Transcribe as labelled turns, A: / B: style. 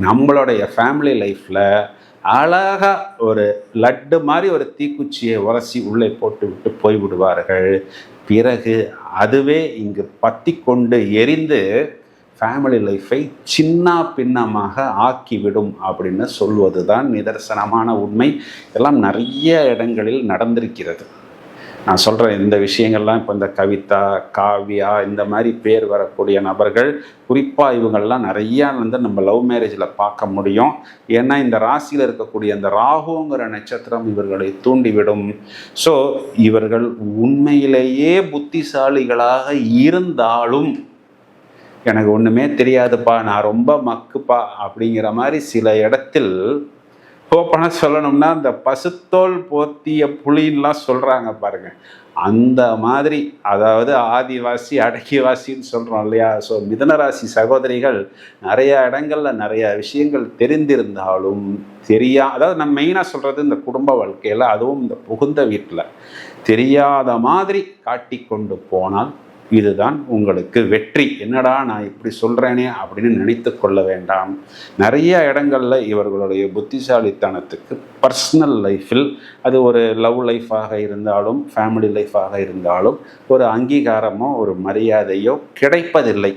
A: நம்மளுடைய ஃபேமிலி லைஃப்பில் அழகாக ஒரு லட்டு மாதிரி ஒரு தீக்குச்சியை உரசி உள்ளே போட்டு விட்டு போய்விடுவார்கள். பிறகு அதுவே இங்கு பற்றி கொண்டு எரிந்து ஃபேமிலி லைஃப்பை சின்ன பின்னமாக ஆக்கிவிடும் அப்படின்னு சொல்வது தான் நிதர்சனமான உண்மை. இதெல்லாம் நிறைய இடங்களில் நடந்திருக்கிறது. நான் சொல்கிறேன், இந்த விஷயங்கள்லாம் இப்போ இந்த கவிதா, காவ்யா இந்த மாதிரி பேர் வரக்கூடிய நபர்கள், குறிப்பாக இவங்கள்லாம் நிறையா நம்ம லவ் மேரேஜில் பார்க்க முடியும். ஏன்னா இந்த ராசியில் இருக்கக்கூடிய அந்த ராகுங்கிற நட்சத்திரம் இவர்களை தூண்டிவிடும். ஸோ இவர்கள் உண்மையிலேயே புத்திசாலிகளாக இருந்தாலும், எனக்கு ஒன்றுமே தெரியாதுப்பா, நான் ரொம்ப மக்குப்பா அப்படிங்கிற மாதிரி சில இடத்தில் ஓப்பனாக சொல்லணும்னா அந்த பசுத்தோல் போத்திய புலின்லாம் சொல்கிறாங்க பாருங்க, அந்த மாதிரி. அதாவது ஆதிவாசி அடக்கிவாசின்னு சொல்கிறோம் இல்லையா? ஸோ மிதுனராசி சகோதரிகள் நிறையா இடங்களில் நிறையா விஷயங்கள் தெரிந்திருந்தாலும் அதாவது நம்ம மெயினாக சொல்கிறது இந்த குடும்ப வாழ்க்கையில், அதுவும் இந்த புகுந்த வீட்டில் தெரியாத மாதிரி காட்டி கொண்டு போனால் இதுதான் உங்களுக்கு வெற்றி. என்னடா நான் இப்படி சொல்கிறேனே அப்படின்னு நினைத்து கொள்ள வேண்டாம். நிறைய இடங்களில் இவர்களுடைய புத்திசாலித்தனத்துக்கு பர்சனல் லைஃப்பில், அது ஒரு லவ் லைஃபாக இருந்தாலும் ஃபேமிலி லைஃபாக இருந்தாலும், ஒரு அங்கீகாரமோ ஒரு மரியாதையோ கிடைப்பதில்லை.